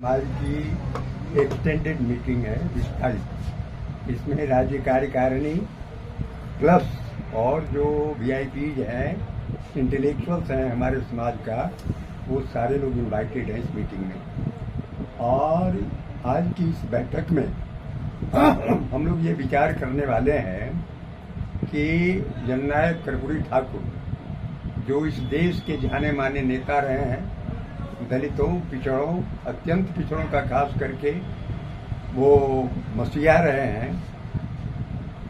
हमारी की extended meeting है विस्तारित। इसमें राज्य कार्यकारिणी प्लस और जो वीआईपीज हैं, इंटेलेक्चुअल्स हैं हमारे समाज का, वो सारे लोग इनवाइटेड हैं इस मीटिंग में। और आज की इस बैठक में हम लोग ये विचार करने वाले हैं कि जननायक कर्पूरी ठाकुर जो इस देश के जाने माने नेता रहे हैं, दलितों, पिछड़ों, अत्यंत पिछड़ों का खास करके वो मसीहा रहे हैं,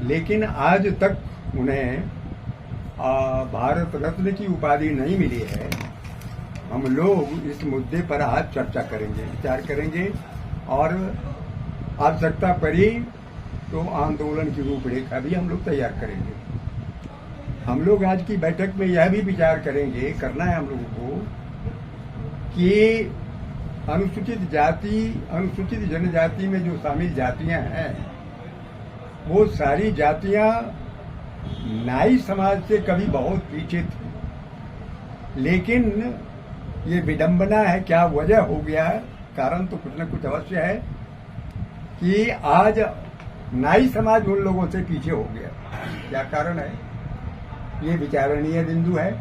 लेकिन आज तक उन्हें भारत रत्न की उपाधि नहीं मिली है। हम लोग इस मुद्दे पर आज चर्चा करेंगे, विचार करेंगे और आवश्यकता पड़ी तो आंदोलन की रूपरेखा भी हम लोग तैयार करेंगे। हम लोग आज की बैठक में यह भी विचार करेंगे, करना है हम लोगों को, कि अनुसूचित जाति, अनुसूचित जनजाति में जो शामिल जातियां हैं, वो सारी जातियां नाई समाज से कभी बहुत पीछे थी। लेकिन ये विडंबना है, क्या वजह हो गया है, कारण तो कुछ न कुछ अवश्य है कि आज नाई समाज उन लोगों से पीछे हो गया। क्या कारण है, ये विचारणीय बिंदु है।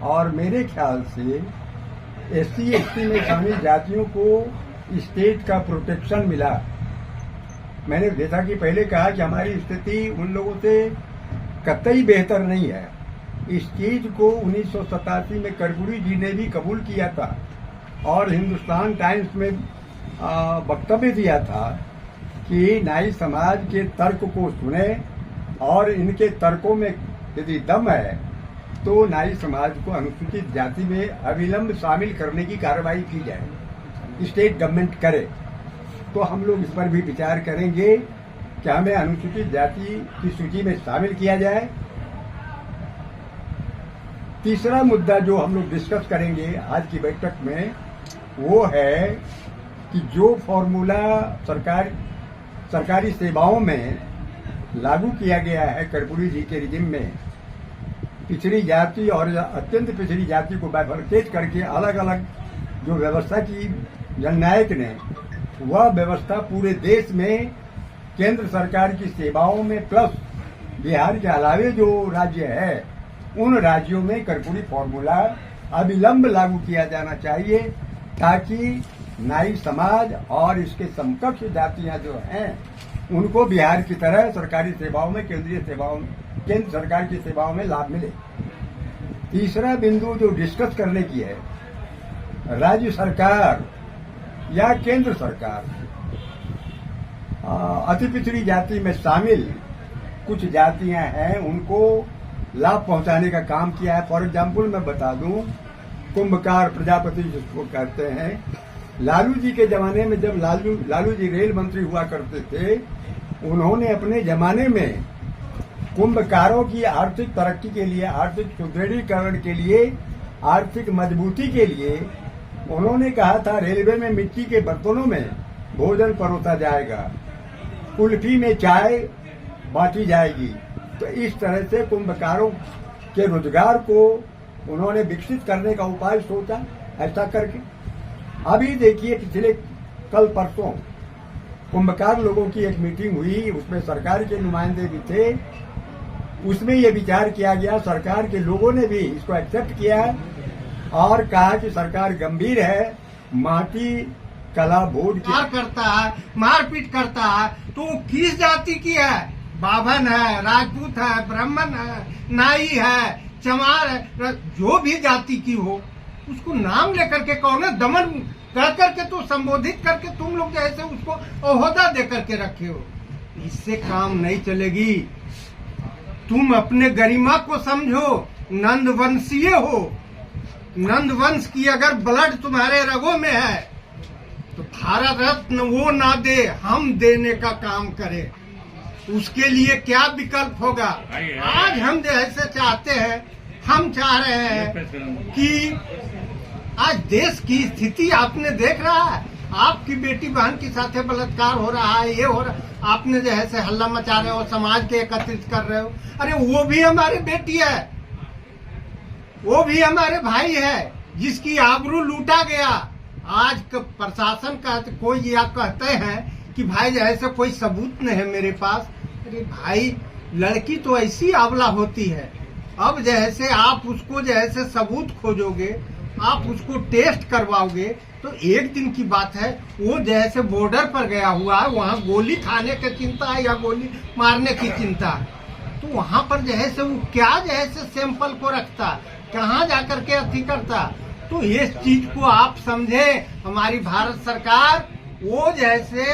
और मेरे ख्याल से एससी एसटी में शामिल जातियों को स्टेट का प्रोटेक्शन मिला। मैंने जैसा कि पहले कहा कि हमारी स्थिति उन लोगों से कतई बेहतर नहीं है। इस चीज को 1987 में कर्पूरी जी ने भी कबूल किया था और हिंदुस्तान टाइम्स में वक्तव्य दिया था कि नाई समाज के तर्क को सुने और इनके तर्कों में यदि दम है तो नाई समाज को अनुसूचित जाति में अविलंब शामिल करने की कार्रवाई की जाए, स्टेट गवर्नमेंट करे। तो हम लोग इस पर भी विचार करेंगे कि हमें अनुसूचित जाति की सूची में शामिल किया जाए। तीसरा मुद्दा जो हम लोग डिस्कस करेंगे आज की बैठक में, वो है कि जो फॉर्मूला सरकारी सेवाओं में लागू किया गया है कर्पूरी जी के रिजिम में, पिछड़ी जाति और अत्यंत पिछड़ी जाति को बाइफरकेट करके अलग अलग जो व्यवस्था की जननायक ने, वह व्यवस्था पूरे देश में केंद्र सरकार की सेवाओं में प्लस बिहार के अलावे जो राज्य है उन राज्यों में कर्पूरी फॉर्मूला अविलंब लागू किया जाना चाहिए, ताकि नाई समाज और इसके समकक्ष जातियां जो हैं उनको बिहार की तरह सरकारी सेवाओं में, केंद्र सरकार की सेवाओं में लाभ मिले। तीसरा बिंदु जो डिस्कस करने की है, राज्य सरकार या केंद्र सरकार अति पिछड़ी जाति में शामिल कुछ जातियां हैं उनको लाभ पहुंचाने का काम किया है। फॉर एग्जाम्पल मैं बता दूं, कुंभकार प्रजापति जिसको कहते हैं, लालू जी के जमाने में जब लालू जी रेल मंत्री हुआ करते थे, उन्होंने अपने जमाने में कुंभकारों की आर्थिक तरक्की के लिए, आर्थिक सुदृढ़ीकरण के लिए, आर्थिक मजबूती के लिए उन्होंने कहा था रेलवे में मिट्टी के बर्तनों में भोजन परोसा जाएगा, कुल्फी में चाय बांटी जाएगी। तो इस तरह से कुंभकारों के रोजगार को उन्होंने विकसित करने का उपाय सोचा। ऐसा करके अभी देखिए, पिछले कल परसों कुंभकार लोगों की एक मीटिंग हुई, उसमें सरकार के नुमाइंदे भी थे। उसमें ये विचार किया गया, सरकार के लोगों ने भी इसको एक्सेप्ट किया और कहा कि सरकार गंभीर है, माटी कला बोर्ड करता है, मारपीट करता है, तो किस जाति की है? बाभन है, राजपूत है, ब्राह्मण है, नाई है, चमार है, जो भी जाति की हो, उसको नाम लेकर के कौन है दमन कर करके तो संबोधित करके तुम लोग जैसे उसको ओहदा दे करके रखे हो। इससे काम नहीं चलेगी। तुम अपने गरिमा को समझो, नंदवंशीय हो, नंदवंश की अगर ब्लड तुम्हारे रगों में है तो भारत रत्न वो ना दे, हम देने का काम करें। उसके लिए क्या विकल्प होगा? आज हम जैसे चाहते हैं, हम चाह रहे हैं कि आज देश की स्थिति आपने देख रहा है, आपकी बेटी बहन के साथ बलात्कार हो रहा है, ये हो रहा, आपने जो है से हल्ला मचा रहे हो, समाज के एकत्रित कर रहे हो। अरे वो भी हमारी बेटी है, वो भी हमारे भाई है, जिसकी आबरू लूटा गया। आज प्रशासन का कोई या कहते हैं कि भाई जैसे कोई सबूत नहीं है मेरे पास। अरे भाई, लड़की तो ऐसी अबला होती है, अब जैसे आप उसको जैसे सबूत खोजोगे, आप उसको टेस्ट करवाओगे, तो एक दिन की बात है, वो जैसे बॉर्डर पर गया हुआ है, वहाँ गोली खाने की चिंता है या गोली मारने की चिंता है, तो वहाँ पर जैसे वो क्या जैसे सैंपल को रखता, कहाँ जाकर के अथी करता। तो इस चीज को आप समझे, हमारी भारत सरकार, वो जैसे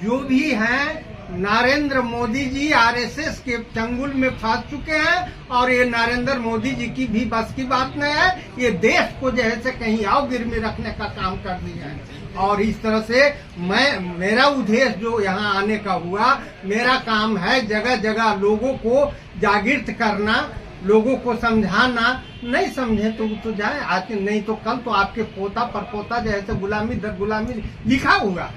जो भी हैं, नरेंद्र मोदी जी आरएसएस के चंगुल में फंस चुके हैं, और ये नरेंद्र मोदी जी की भी बस की बात नहीं है, ये देश को जैसे कहीं आवगिर में रखने का काम कर दिया है। और इस तरह से मेरा उद्देश्य जो यहाँ आने का हुआ, मेरा काम है जगह जगह लोगों को जागृत करना, लोगों को समझाना। नहीं समझे तो जाए, आज नहीं तो कल तो आपके पोता परपोता जैसे गुलामी दर गुलामी लिखा हुआ।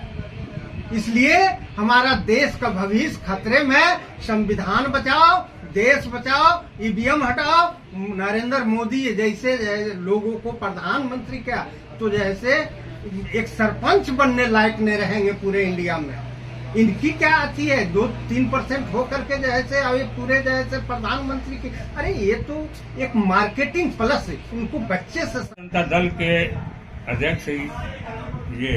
इसलिए हमारा देश का भविष्य खतरे में। संविधान बचाओ, देश बचाओ, ईवीएम हटाओ। नरेंद्र मोदी जैसे लोगों को प्रधानमंत्री क्या, तो जैसे एक सरपंच बनने लायक नहीं रहेंगे पूरे इंडिया में। इनकी क्या आती है, 2-3% होकर के जैसे अभी पूरे जैसे प्रधानमंत्री की। अरे ये तो एक मार्केटिंग प्लस है, उनको बच्चे से। जनता दल के अध्यक्ष ये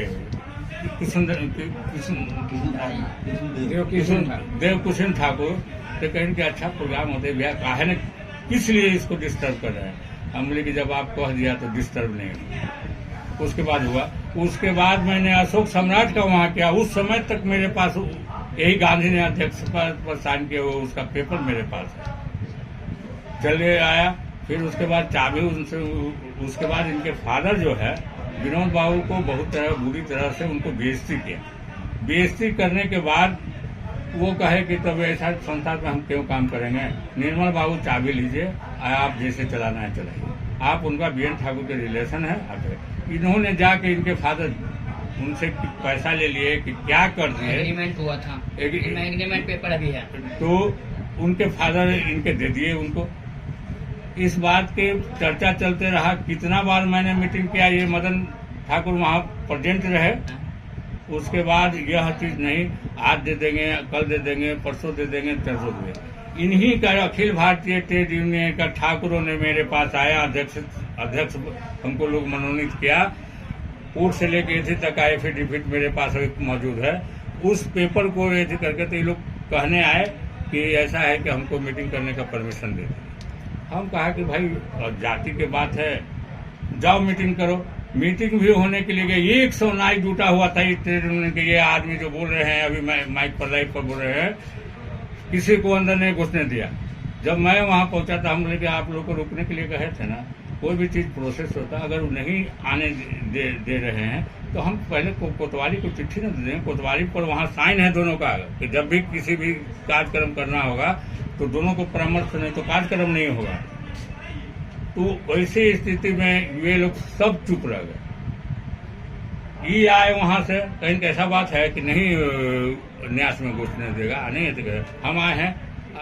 देव कुशन ठाकुर तो कहें कि अच्छा प्रोग्राम होते भैया, काहे ने किस लिए इसको डिस्टर्ब कर रहे हैं। हम बोले कि जब आप कह दिया तो डिस्टर्ब नहीं होगा। उसके बाद हुआ, उसके बाद मैंने अशोक सम्राट का वहाँ किया। उस समय तक मेरे पास यही गांधी ने अध्यक्ष पर साइन किया हुआ उसका पेपर मेरे पास है। चले आया, फिर उसके बाद चाबी उनसे, उसके बाद इनके फादर जो है विनोद बाबू को बहुत बुरी तरह से उनको बेइज्जती किया। बेइज्जती करने के बाद वो कहे कि तब ऐसा संस्था में हम क्यों काम करेंगे, निर्मल बाबू चाबी लीजिए, आप जैसे चलाना है चलाइए। आप उनका बीएन ठाकुर के रिलेशन है। इन्होंने जाके इनके फादर उनसे पैसा ले लिए कि क्या कर दिए, एग्रीमेंट हुआ था, एग्रीमेंट पेपर अभी है, तो उनके फादर इनके दे दिए उनको। इस बात के चर्चा चलते रहा। कितना बार मैंने मीटिंग किया, ये मदन ठाकुर वहाँ प्रेजेंट रहे। उसके बाद यह चीज नहीं, आज दे देंगे, कल दे देंगे, परसों दे देंगे, तरसों दे देंगे। इन्हीं का अखिल भारतीय ट्रेड यूनियन का ठाकुरों ने मेरे पास आया, अध्यक्ष हमको लोग मनोनीत किया। कोर्ट से लेके एथी तक का एफिडेविट मेरे पास मौजूद है। उस पेपर को एथी करके तो ये लोग कहने आए कि ऐसा है कि हमको मीटिंग करने का परमिशन दे दें। हम कहा कि भाई जाति की बात है, जाओ मीटिंग करो। मीटिंग भी होने के लिए गए, 100 नाई जुटा हुआ था इस ट्रेड यूनियन के। ये आदमी जो बोल रहे हैं अभी माइक पर लाइव पर बोल रहे हैं, किसी को अंदर नहीं घुसने दिया। जब मैं वहां पहुंचा था, हम बोले कि आप लोग को रुकने के लिए कहे थे ना, कोई भी चीज प्रोसेस होता, अगर वो नहीं आने दे रहे हैं तो हम पहले कोतवाली को चिट्ठी न दे दें। कोतवाली पर वहाँ साइन है दोनों का कि जब भी किसी भी कार्यक्रम करना होगा तो दोनों को परामर्श नहीं तो कार्यक्रम नहीं होगा। तो ऐसी स्थिति में ये लोग सब चुप रह गए। ये आए वहां से, कहीं कैसा बात है कि नहीं न्यास में घुसने देगा, नहीं तो हम आए हैं